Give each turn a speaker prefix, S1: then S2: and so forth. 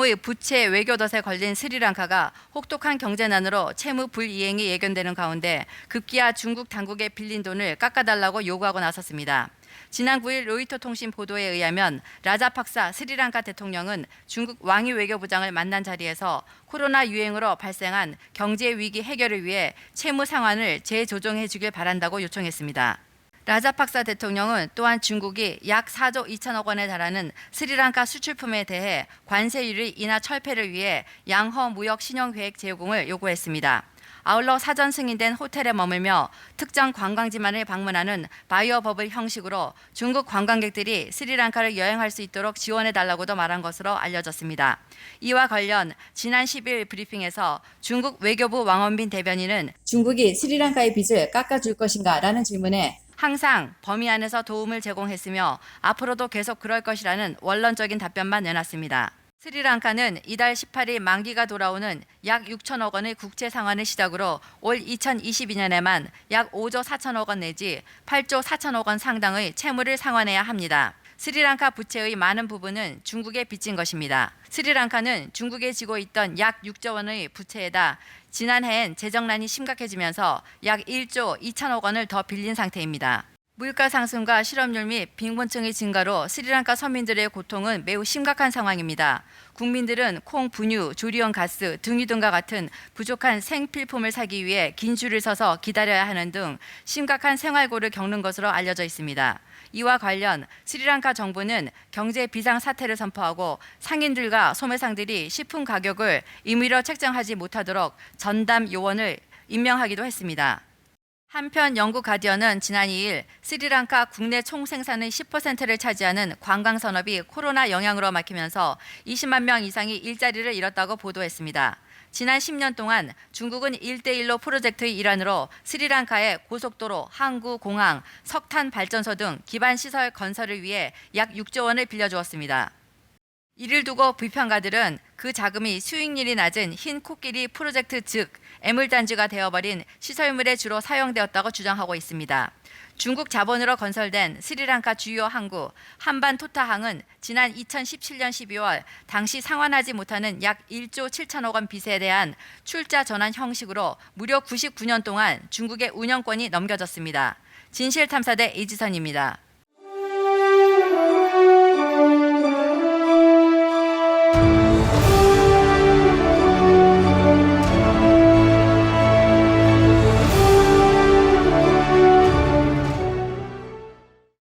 S1: 중국의 부채 외교덫에 걸린 스리랑카가 혹독한 경제난으로 채무 불이행이 예견되는 가운데 급기야 중국 당국에 빌린 돈을 깎아달라고 요구하고 나섰습니다. 지난 9일 로이터 통신 보도에 의하면 라자팍사 스리랑카 대통령은 중국 왕이 외교부장을 만난 자리에서 코로나 유행으로 발생한 경제 위기 해결을 위해 채무 상환을 재조정해 주길 바란다고 요청했습니다. 라자팍사 대통령은 또한 중국이 약 4조 2천억 원에 달하는 스리랑카 수출품에 대해 관세 유리 인하 철폐를 위해 양허 무역 신용 계획 제공을 요구했습니다. 아울러 사전 승인된 호텔에 머물며 특정 관광지만을 방문하는 바이어 버블 형식으로 중국 관광객들이 스리랑카를 여행할 수 있도록 지원해달라고도 말한 것으로 알려졌습니다. 이와 관련 지난 10일 브리핑에서 중국 외교부 왕원빈 대변인은 중국이 스리랑카의 빚을 깎아줄 것인가 라는 질문에 항상 범위 안에서 도움을 제공했으며 앞으로도 계속 그럴 것이라는 원론적인 답변만 내놨습니다. 스리랑카는 이달 18일 만기가 돌아오는 약 6천억 원의 국채 상환을 시작으로 올 2022년에만 약 5조 4천억 원 내지 8조 4천억 원 상당의 채무를 상환해야 합니다. 스리랑카 부채의 많은 부분은 중국에 빚진 것입니다. 스리랑카는 중국에 지고 있던 약 6조 원의 부채에다 지난해엔 재정난이 심각해지면서 약 1조 2천억 원을 더 빌린 상태입니다. 물가 상승과 실업률 및 빈곤층의 증가로 스리랑카 서민들의 고통은 매우 심각한 상황입니다. 국민들은 콩, 분유, 조리원 가스, 등유 등과 같은 부족한 생필품을 사기 위해 긴 줄을 서서 기다려야 하는 등 심각한 생활고를 겪는 것으로 알려져 있습니다. 이와 관련 스리랑카 정부는 경제 비상 사태를 선포하고 상인들과 소매상들이 식품 가격을 임의로 책정하지 못하도록 전담 요원을 임명하기도 했습니다. 한편 영국 가디언은 지난 2일 스리랑카 국내 총생산의 10%를 차지하는 관광 산업이 코로나 영향으로 막히면서 20만 명 이상이 일자리를 잃었다고 보도했습니다. 지난 10년 동안 중국은 1대1로 프로젝트의 일환으로 스리랑카의 고속도로, 항구, 공항, 석탄 발전소 등 기반 시설 건설을 위해 약 6조 원을 빌려주었습니다. 이를 두고 비평가들은 그 자금이 수익률이 낮은 흰 코끼리 프로젝트 즉 애물단지가 되어버린 시설물에 주로 사용되었다고 주장하고 있습니다. 중국 자본으로 건설된 스리랑카 주요 항구 한반토타항은 지난 2017년 12월 당시 상환하지 못하는 약 1조 7천억 원 빚에 대한 출자 전환 형식으로 무려 99년 동안 중국의 운영권이 넘겨졌습니다. 진실탐사대 이지선입니다.